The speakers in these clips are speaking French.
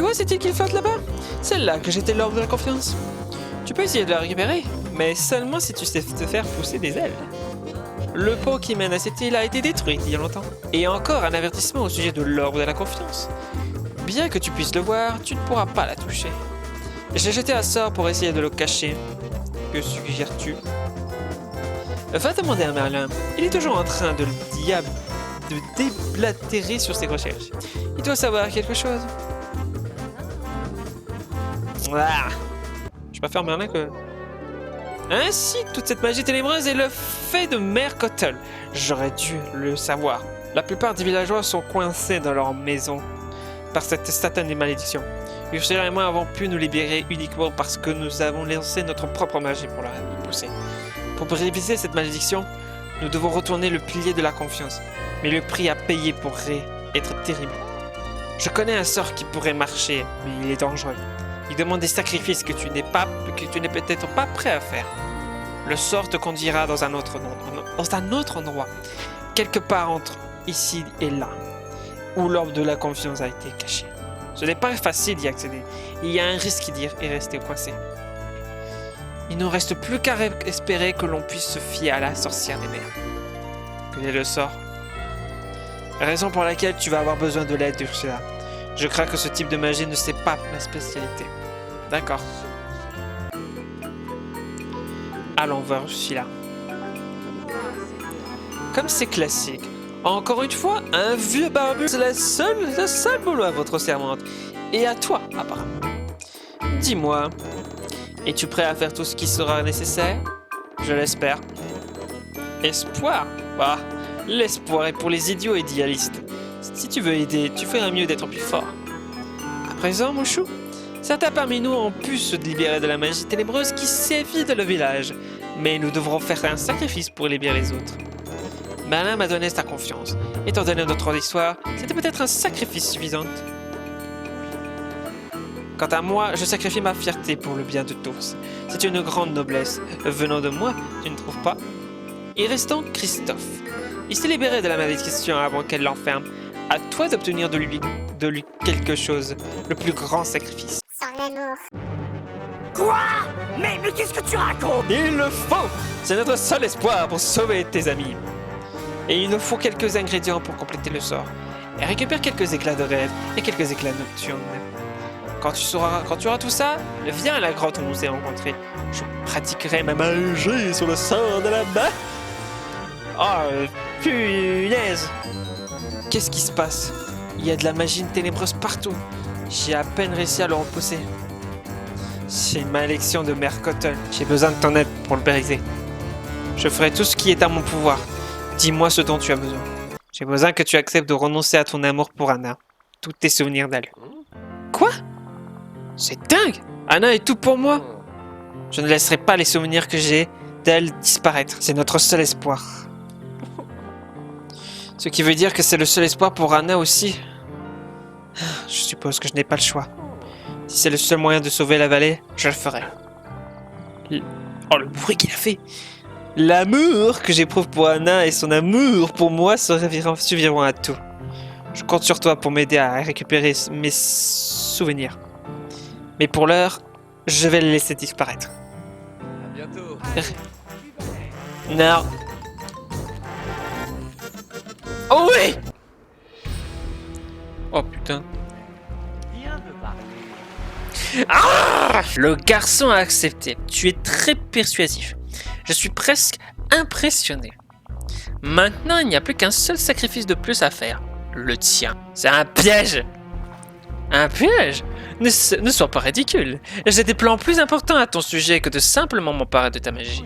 Tu vois cette île qu'il flotte là-bas? Celle-là que j'étais l'orbe de la confiance. Tu peux essayer de la récupérer, mais seulement si tu sais te faire pousser des ailes. Le pont qui mène à cette île a été détruit il y a longtemps. Et encore un avertissement au sujet de l'orbe de la confiance. Bien que tu puisses le voir, tu ne pourras pas la toucher. J'ai jeté un sort pour essayer de le cacher. Que suggères-tu? Va demander à Merlin. Il est toujours en train de déblatérer sur ses recherches. Il doit savoir quelque chose. Ah, je préfère Merlin que... Ainsi, toute cette magie ténébreuse est le fait de Mère Cottle. J'aurais dû le savoir. La plupart des villageois sont coincés dans leur maison par cette satanée malédiction. Ursula et moi avons pu nous libérer uniquement parce que nous avons lancé notre propre magie pour la repousser. Pour briser cette malédiction, nous devons retourner le pilier de la confiance. Mais le prix à payer pourrait être terrible. Je connais un sort qui pourrait marcher, mais il est dangereux. Il demande des sacrifices que tu n'es peut-être pas prêt à faire. Le sort te conduira dans un autre endroit, quelque part entre ici et là, où l'orbe de la confiance a été cachée. Ce n'est pas facile d'y accéder. Il y a un risque d'y rester coincé. Il ne reste plus qu'à espérer que l'on puisse se fier à la sorcière des mers. Quel est le sort? La raison pour laquelle tu vas avoir besoin de l'aide d'Ursula. Je crains que ce type de magie ne soit pas ma spécialité. D'accord. Allons voir Ursula. Comme c'est classique, encore une fois, un vieux barbu, c'est le seul boulot à votre servante. Et à toi, apparemment. Dis-moi, es-tu prêt à faire tout ce qui sera nécessaire? Je l'espère. Espoir? Bah, l'espoir est pour les idiots idéalistes. Si tu veux aider, tu feras mieux d'être plus fort. À présent, mon chou, certains parmi nous ont pu se libérer de la magie ténébreuse qui sévit dans le village, mais nous devrons faire un sacrifice pour libérer les autres. Merlin m'a donné sa confiance. Étant donné notre histoire, c'était peut-être un sacrifice suffisant. Quant à moi, je sacrifie ma fierté pour le bien de tous. C'est une grande noblesse. Venant de moi, tu ne trouves pas? Et restant Christophe. Il s'est libéré de la malédiction avant qu'elle l'enferme. À toi d'obtenir de lui quelque chose. Le plus grand sacrifice. Son amour. Quoi? Mais qu'est-ce que tu racontes? Il le faut! C'est notre seul espoir pour sauver tes amis. Et il nous faut quelques ingrédients pour compléter le sort. Et récupère quelques éclats de rêve et quelques éclats nocturnes. Quand tu auras tout ça, viens à la grotte où nous nous sommes rencontrés. Je pratiquerai ma magie sur le sort de la main. Oh, punaise! Qu'est-ce qui se passe? Il y a de la magie ténébreuse partout. J'ai à peine réussi à le repousser. C'est une malédiction de Mère Cottle. J'ai besoin de ton aide pour le briser. Je ferai tout ce qui est à mon pouvoir. Dis-moi ce dont tu as besoin. J'ai besoin que tu acceptes de renoncer à ton amour pour Anna. Tous tes souvenirs d'elle. Quoi? C'est dingue! Anna est tout pour moi. Je ne laisserai pas les souvenirs que j'ai d'elle disparaître. C'est notre seul espoir. Ce qui veut dire que c'est le seul espoir pour Anna aussi. Je suppose que je n'ai pas le choix. Si c'est le seul moyen de sauver la vallée, je le ferai. Oh, le bruit qu'il a fait! L'amour que j'éprouve pour Anna et son amour pour moi suffiront à tout. Je compte sur toi pour m'aider à récupérer mes souvenirs. Mais pour l'heure, je vais les laisser disparaître. À bientôt. Non. Oh oui! Oh putain. Viens me parler. Ah! Le garçon a accepté. Tu es très persuasif. Je suis presque impressionné. Maintenant, il n'y a plus qu'un seul sacrifice de plus à faire. Le tien. C'est un piège. Un piège? Ne sois pas ridicule. J'ai des plans plus importants à ton sujet que de simplement m'emparer de ta magie.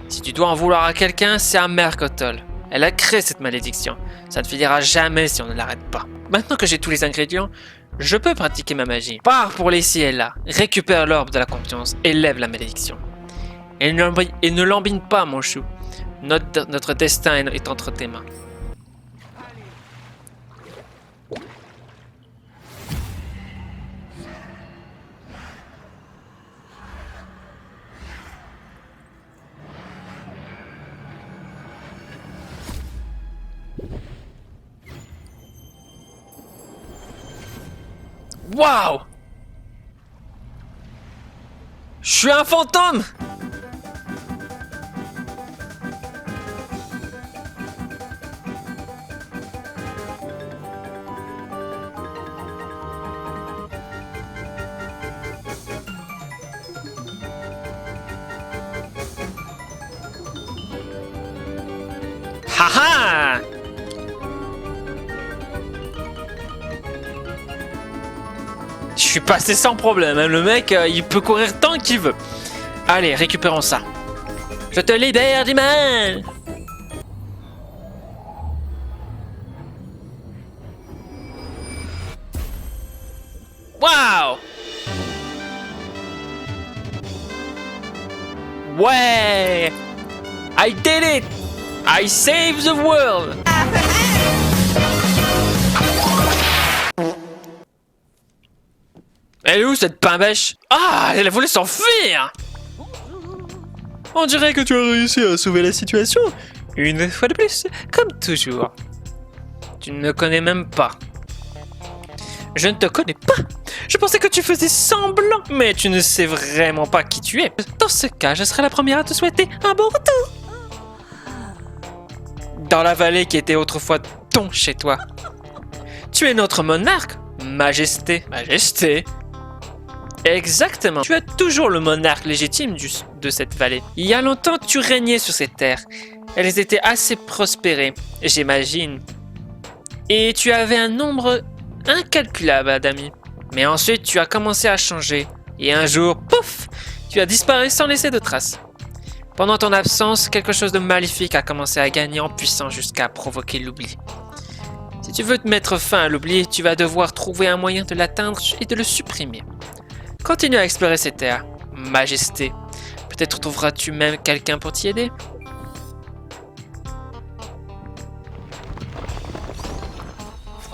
Si tu dois en vouloir à quelqu'un, c'est à Mère Cottle. Elle a créé cette malédiction. Ça ne finira jamais si on ne l'arrête pas. Maintenant que j'ai tous les ingrédients, je peux pratiquer ma magie. Pars pour l'ici et là. Récupère l'orbe de la confiance et lève la malédiction. Et ne l'embine pas, mon chou. Notre destin est entre tes mains. Waouh! Je suis un fantôme! Haha! Je suis passé sans problème, hein. Le mec, il peut courir tant qu'il veut. Allez, récupérons ça. Je te libère du mal! Wow! Ouais! I did it! I saved the world! Elle est où cette pain-bêche? Ah, elle a voulu s'enfuir! On dirait que tu as réussi à sauver la situation. Une fois de plus, comme toujours. Tu ne me connais même pas. Je ne te connais pas. Je pensais que tu faisais semblant, mais tu ne sais vraiment pas qui tu es. Dans ce cas, je serai la première à te souhaiter un bon retour. Dans la vallée qui était autrefois ton chez toi. Tu es notre monarque, Majesté. Majesté. Exactement. Tu es toujours le monarque légitime de cette vallée. Il y a longtemps, tu régnais sur ces terres. Elles étaient assez prospérées, j'imagine. Et tu avais un nombre incalculable d'amis. Mais ensuite, tu as commencé à changer. Et un jour, pouf, tu as disparu sans laisser de traces. Pendant ton absence, quelque chose de maléfique a commencé à gagner en puissance jusqu'à provoquer l'oubli. Si tu veux te mettre fin à l'oubli, tu vas devoir trouver un moyen de l'atteindre et de le supprimer. Continue à explorer ces terres, Majesté. Peut-être trouveras-tu même quelqu'un pour t'y aider.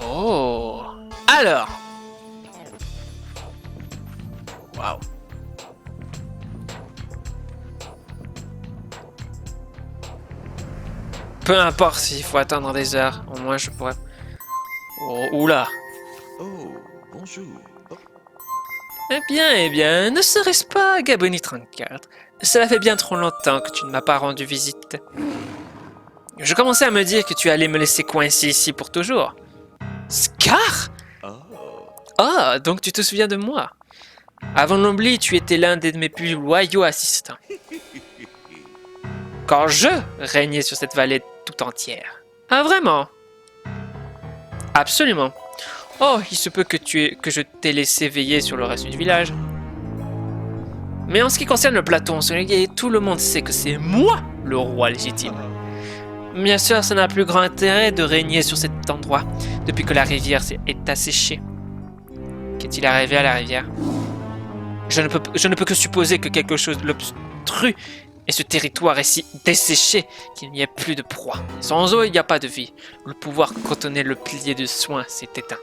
Oh. Alors. Waouh. Peu importe s'il faut attendre des heures, au moins je pourrais... Oh, oula. Oh, bonjour. Eh bien, ne serait-ce pas Gaboni 34? Cela fait bien trop longtemps que tu ne m'as pas rendu visite. Je commençais à me dire que tu allais me laisser coincé ici pour toujours. Scar? Ah, donc tu te souviens de moi. Avant l'oubli, tu étais l'un de mes plus loyaux assistants. Quand je régnais sur cette vallée tout entière. Ah, vraiment? Absolument. Oh, il se peut que je t'ai laissé veiller sur le reste du village. Mais en ce qui concerne le plateau ensoleillé, tout le monde sait que c'est moi le roi légitime. Bien sûr, ça n'a plus grand intérêt de régner sur cet endroit depuis que la rivière est asséchée. Qu'est-il arrivé à la rivière? Je ne peux que supposer que quelque chose l'obstrue et ce territoire est si desséché qu'il n'y a plus de proie. Sans eau, il n'y a pas de vie. Le pouvoir cantonner le pilier de soins s'est éteint.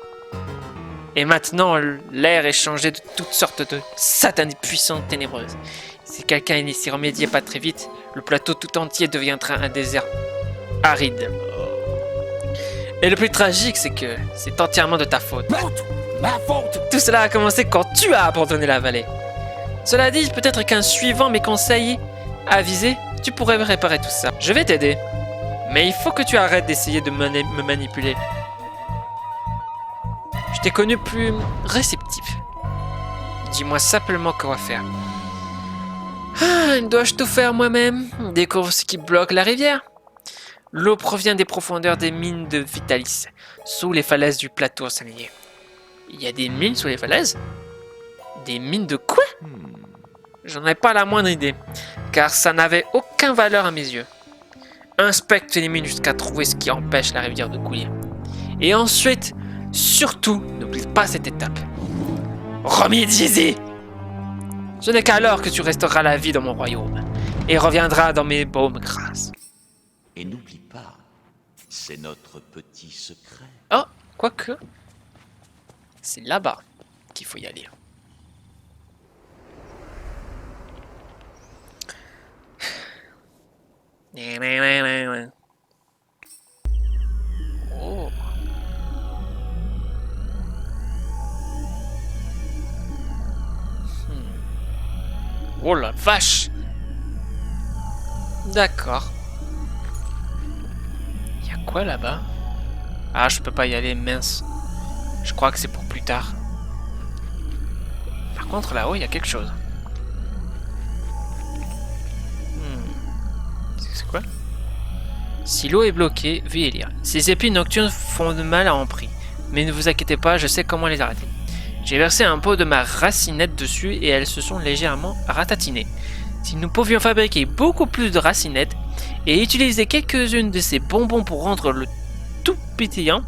Et maintenant, l'air est changé de toutes sortes de satanées puissantes ténébreuses. Si quelqu'un n'y s'y remédiait pas très vite, le plateau tout entier deviendra un désert aride. Et le plus tragique, c'est que c'est entièrement de ta faute. Ma faute. Tout cela a commencé quand tu as abandonné la vallée. Cela dit, peut-être qu'en suivant mes conseils avisés, tu pourrais réparer tout ça. Je vais t'aider. Mais il faut que tu arrêtes d'essayer de me manipuler. Je t'ai connu plus réceptif. Dis-moi simplement quoi faire. Ah, dois-je tout faire moi-même? Découvre ce qui bloque la rivière. L'eau provient des profondeurs des mines de Vitalis, sous les falaises du plateau ensoleillé. Il y a des mines sous les falaises? Des mines de quoi? J'en ai pas la moindre idée, car ça n'avait aucune valeur à mes yeux. Inspecte les mines jusqu'à trouver ce qui empêche la rivière de couler. Et ensuite, surtout, n'oublie pas cette étape. Remédiez-y! Ce n'est qu'alors que tu resteras la vie dans mon royaume, et reviendras dans mes baumes grâces. Et n'oublie pas, c'est notre petit secret. Oh, quoique, c'est là-bas qu'il faut y aller. Oh. Oh la vache! D'accord. Il y a quoi là-bas? Ah, je peux pas y aller, mince. Je crois que c'est pour plus tard. Par contre, là-haut, il y a quelque chose. C'est quoi? Si l'eau est bloquée, veuillez lire. Ces épis nocturnes font de mal à en prix. Mais ne vous inquiétez pas, je sais comment les arrêter. J'ai versé un pot de ma racinette dessus et elles se sont légèrement ratatinées. Si nous pouvions fabriquer beaucoup plus de racinettes et utiliser quelques-unes de ces bonbons pour rendre le tout pétillant,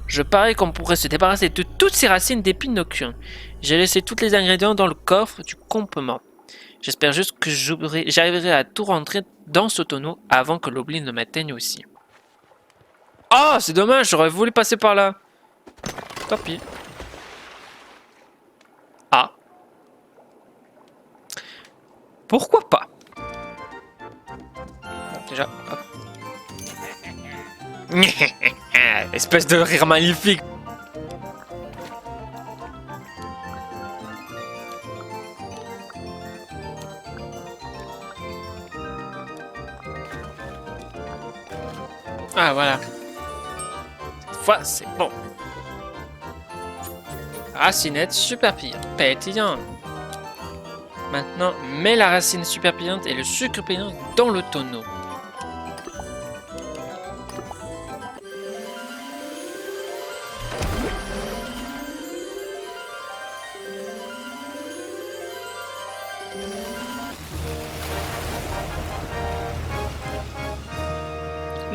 je parie qu'on pourrait se débarrasser de toutes ces racines d'épines nocturnes. J'ai laissé tous les ingrédients dans le coffre du campement. J'espère juste que j'arriverai à tout rentrer dans ce tonneau avant que l'oubli ne m'atteigne aussi. Ah, c'est dommage, j'aurais voulu passer par là. Tant pis. Ah. Pourquoi pas? Bon, déjà, hop. Espèce de rire maléfique. Ah voilà. Cette fois c'est bon. Racinette super pétillant. Maintenant, mets la racine super pétillante et le sucre pétillant dans le tonneau.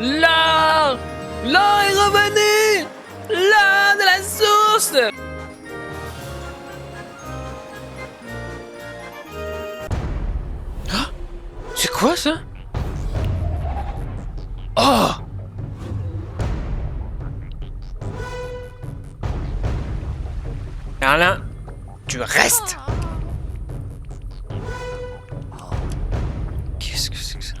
L'or! L'or est revenu! L'or de la source! Ah! C'est quoi ça? Oh! Merlin, tu restes! Qu'est-ce que c'est que ça?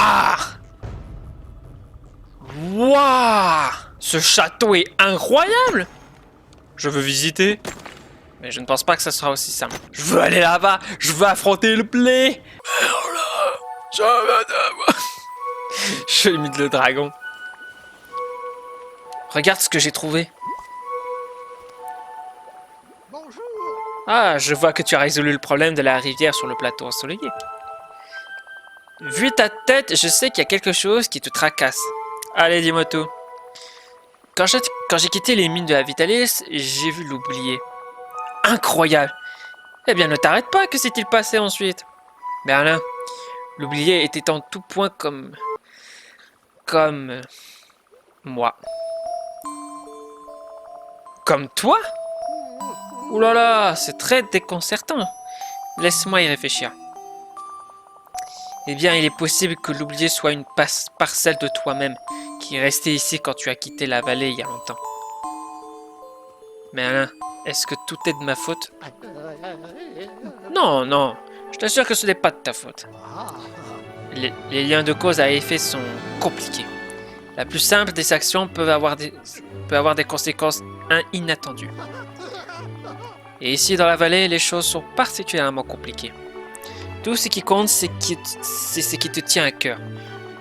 Ah! Waouh! Ce château est incroyable! Je veux visiter. Mais je ne pense pas que ça sera aussi simple. Je veux aller là-bas! Je veux affronter le blé! Je imite le dragon. Regarde ce que j'ai trouvé. Bonjour. Ah, je vois que tu as résolu le problème de la rivière sur le plateau ensoleillé. Vu ta tête, je sais qu'il y a quelque chose qui te tracasse. Allez, dis-moi tout. Quand j'ai quitté les mines de la Vitalis, j'ai vu l'oublier. Incroyable! Eh bien, ne t'arrête pas, que s'est-il passé ensuite? Merlin, l'oublié était en tout point comme moi. Comme toi? Ouh là là, c'est très déconcertant. Laisse-moi y réfléchir. Eh bien, il est possible que l'oublié soit une parcelle de toi-même qui est restée ici quand tu as quitté la vallée il y a longtemps. Mais Alain, est-ce que tout est de ma faute? Non, non, je t'assure que ce n'est pas de ta faute. Les liens de cause à effet sont compliqués. La plus simple des actions peut avoir des conséquences inattendues. Et ici, dans la vallée, les choses sont particulièrement compliquées. Tout ce qui compte, c'est ce qui te tient à cœur.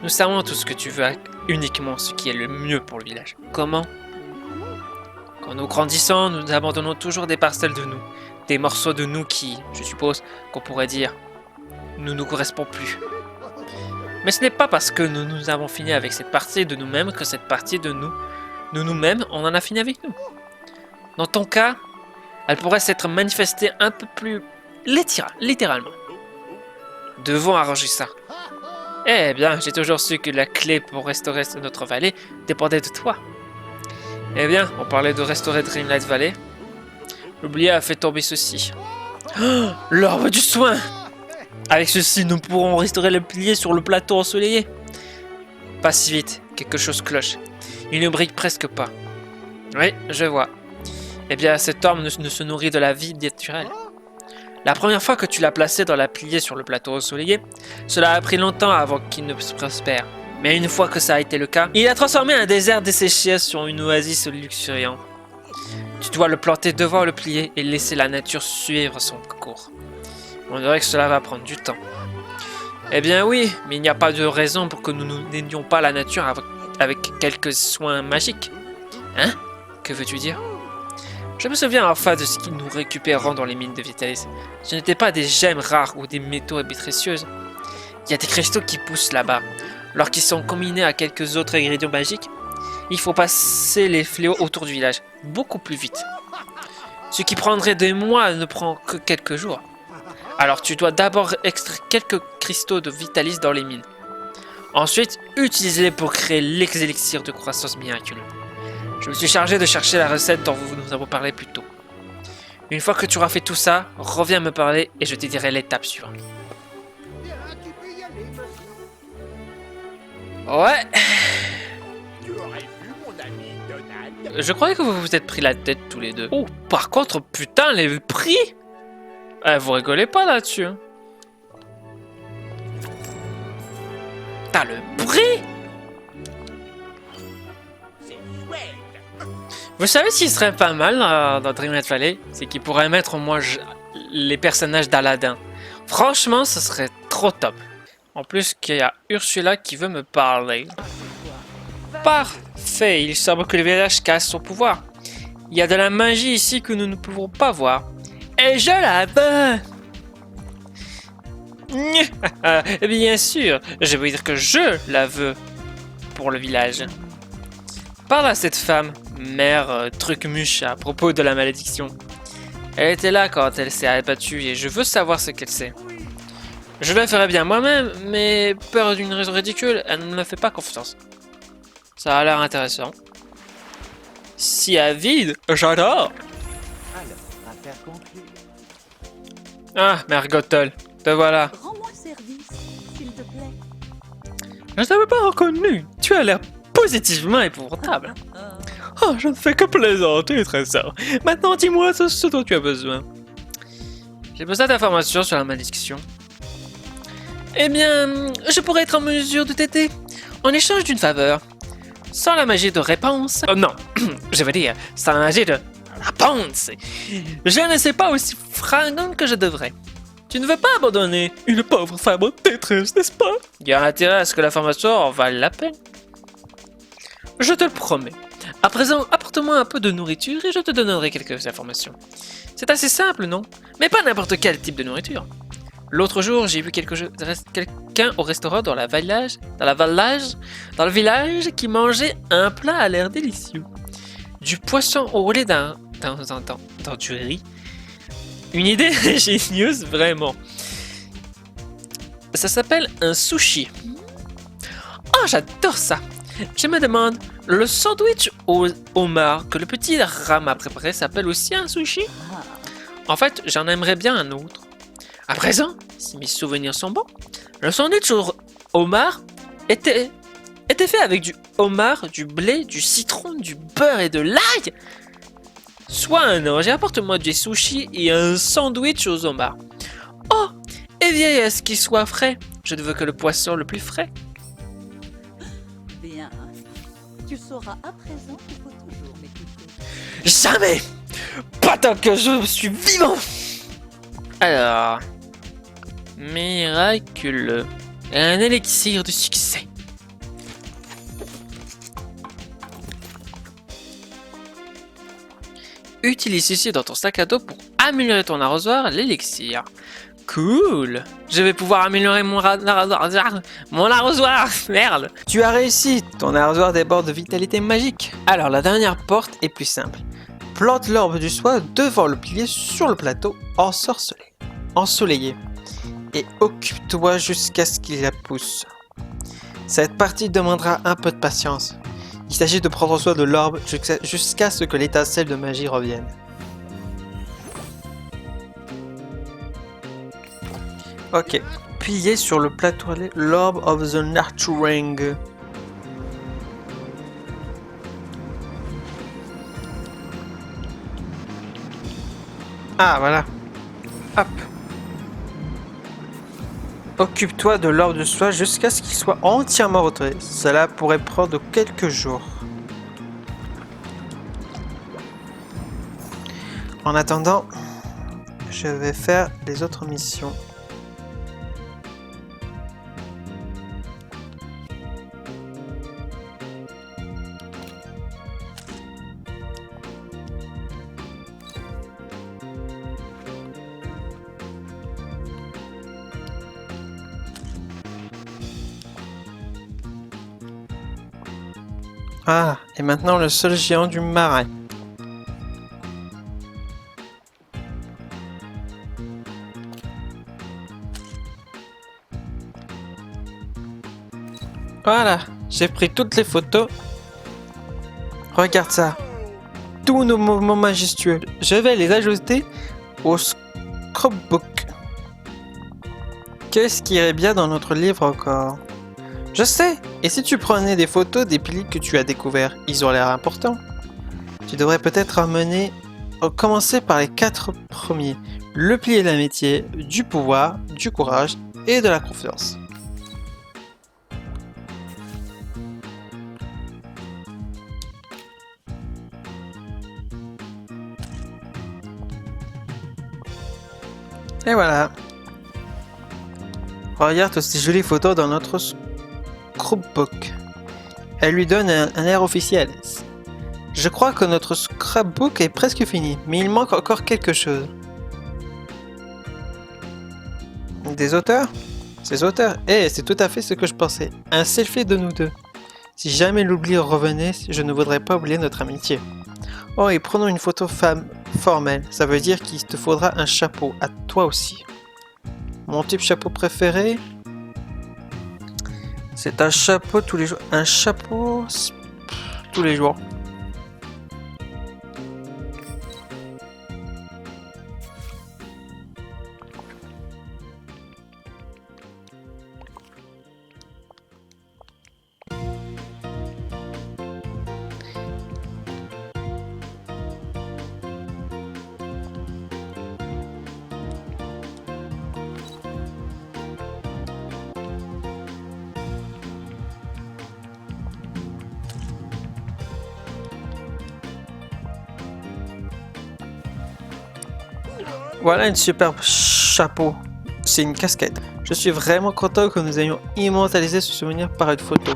Nous savons tout ce que tu veux, uniquement ce qui est le mieux pour le village. Comment? Quand nous grandissons, nous abandonnons toujours des parcelles de nous, des morceaux de nous qui, je suppose, qu'on pourrait dire, ne nous correspondent plus. Mais ce n'est pas parce que nous avons fini avec cette partie de nous-mêmes que cette partie de nous-mêmes, on en a fini avec nous. Dans ton cas, elle pourrait s'être manifestée un peu plus littéralement. Devons arranger ça. Eh bien, j'ai toujours su que la clé pour restaurer notre vallée dépendait de toi. Eh bien, on parlait de restaurer Dreamlight Valley. L'oublié a fait tomber ceci. Oh, l'orbe du soin! Avec ceci, nous pourrons restaurer le pilier sur le plateau ensoleillé. Pas si vite, quelque chose cloche. Il ne brille presque pas. Oui, je vois. Eh bien, cet orbe ne se nourrit de la vie naturelle. La première fois que tu l'as placé dans la pilier sur le plateau ensoleillé, cela a pris longtemps avant qu'il ne prospère. Mais une fois que ça a été le cas, il a transformé un désert desséché sur une oasis luxuriante. Tu dois le planter devant le pilier et laisser la nature suivre son cours. On dirait que cela va prendre du temps. Eh bien oui, mais il n'y a pas de raison pour que nous n'aidions pas la nature avec quelques soins magiques. Hein? Que veux-tu dire? Je me souviens enfin de ce que nous récupérons dans les mines de Vitalis. Ce n'étaient pas des gemmes rares ou des métaux précieux. Il y a des cristaux qui poussent là-bas. Lorsqu'ils sont combinés à quelques autres ingrédients magiques, il faut passer les fléaux autour du village, beaucoup plus vite. Ce qui prendrait des mois ne prend que quelques jours. Alors tu dois d'abord extraire quelques cristaux de Vitalis dans les mines. Ensuite, utilise-les pour créer l'élixir de croissance miraculeux. Je me suis chargé de chercher la recette dont nous avons parlé plus tôt. Une fois que tu auras fait tout ça, reviens me parler et je te dirai l'étape suivante. Ouais. Je croyais que vous vous êtes pris la tête tous les deux. Oh, par contre, putain, les prix! Vous rigolez pas là-dessus. Hein. T'as le prix? Vous savez ce qui serait pas mal dans Dreamlight Valley? C'est qu'ils pourraient mettre au moins les personnages d'Aladin. Franchement, ce serait trop top. En plus, qu'il y a Ursula qui veut me parler. Parfait, il semble que le village casse son pouvoir. Il y a de la magie ici que nous ne pouvons pas voir. Et je la veux! Bien sûr, je veux dire que je la veux pour le village. Parle à cette femme, mère Trucmuche, à propos de la malédiction. Elle était là quand elle s'est abattue et je veux savoir ce qu'elle sait. Je le ferai bien moi-même, mais peur d'une raison ridicule, elle ne me fait pas confiance. Ça a l'air intéressant. Si avide, j'adore! Ah, Mère Gothel, te voilà. Rends-moi service, s'il te plaît. Je ne t'avais pas reconnu. Tu as l'air positivement épouvantable. Oh, je ne fais que plaisanter, trésor. Maintenant, dis-moi ce dont tu as besoin. J'ai besoin d'informations sur la malédiction. Eh bien, je pourrais être en mesure de t'aider en échange d'une faveur. Sans la magie de réponse... non, je veux dire, sans la magie de réponse. Je ne sais pas aussi fringante que je devrais. Tu ne veux pas abandonner une pauvre femme en détresse, n'est-ce pas? Il y a intérêt à ce que l'information en vaille la peine. Je te le promets. À présent, apporte-moi un peu de nourriture et je te donnerai quelques informations. C'est assez simple, non? Mais pas n'importe quel type de nourriture. L'autre jour, j'ai vu quelqu'un au restaurant dans le village qui mangeait un plat à l'air délicieux. Du poisson au roulé dans du riz. Une idée ingénieuse, vraiment. Ça s'appelle un sushi. Oh, j'adore ça! Je me demande, le sandwich au homard que le petit Ram a préparé s'appelle aussi un sushi? En fait, j'en aimerais bien un autre. À présent, si mes souvenirs sont bons, le sandwich au homard était fait avec du homard, du blé, du citron, du beurre et de l'ail. Sois un ange et apporte-moi des sushis et un sandwich aux homards. Oh, et vieille à ce qu'il soit frais. Je ne veux que le poisson le plus frais. Bien. Tu sauras à présent qu'il faut toujours m'écouter. Jamais! Pas tant que je suis vivant! Alors... miraculeux. Un élixir de succès. Utilise ceci dans ton sac à dos pour améliorer ton arrosoir, l'élixir. Cool! Je vais pouvoir améliorer mon arrosoir! Merde! Tu as réussi! Ton arrosoir déborde de vitalité magique. Alors, la dernière porte est plus simple. Plante l'orbe du soie devant le pilier sur le plateau ensoleillé. Et occupe-toi jusqu'à ce qu'il la pousse. Cette partie demandera un peu de patience. Il s'agit de prendre soin de l'orbe jusqu'à ce que l'étincelle de magie revienne. Ok. Pilier sur le plateau, l'orbe of the nurturing. Ah, voilà. Hop. Occupe-toi de l'orbe de soie jusqu'à ce qu'il soit entièrement retiré. Cela pourrait prendre quelques jours. En attendant, je vais faire les autres missions. Ah, et maintenant le seul géant du marais. Voilà, j'ai pris toutes les photos. Regarde ça. Tous nos mouvements majestueux. Je vais les ajouter au scrapbook. Qu'est-ce qui irait bien dans notre livre encore? Je sais. Et si tu prenais des photos des piliers que tu as découverts, ils ont l'air importants. Tu devrais peut-être commencer par les 4 premiers. Le pilier de l'amitié, du pouvoir, du courage et de la confiance. Et voilà. Regarde toutes ces jolies photos dans notre scrapbook. Elle lui donne un air officiel. Je crois que notre scrapbook est presque fini, mais il manque encore quelque chose. Des auteurs? Ces auteurs? Eh, c'est tout à fait ce que je pensais. Un selfie de nous deux. Si jamais l'oubli revenait, je ne voudrais pas oublier notre amitié. Oh, et prenons une photo formelle. Ça veut dire qu'il te faudra un chapeau, à toi aussi. Mon type chapeau préféré? C'est un chapeau tous les jours. Un chapeau tous les jours. Voilà une superbe chapeau. C'est une casquette. Je suis vraiment content que nous ayons immortalisé ce souvenir par une photo.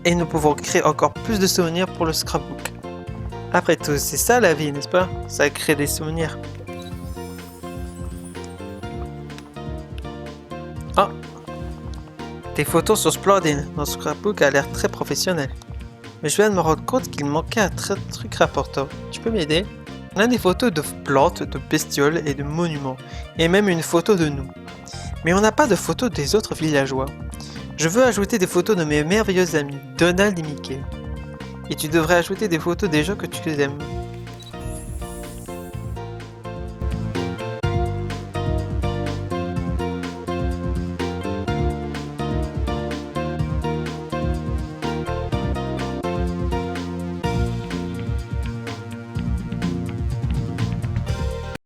Et nous pouvons créer encore plus de souvenirs pour le scrapbook. Après tout, c'est ça la vie, n'est-ce pas? Ça crée des souvenirs. Oh! Tes photos sont splendides. Notre scrapbook a l'air très professionnel. Mais je viens de me rendre compte qu'il manquait un truc rapportant. Tu peux m'aider? On a des photos de plantes, de bestioles et de monuments, et même une photo de nous. Mais on n'a pas de photos des autres villageois. Je veux ajouter des photos de mes merveilleux amis, Donald et Mickey. Et tu devrais ajouter des photos des gens que tu aimes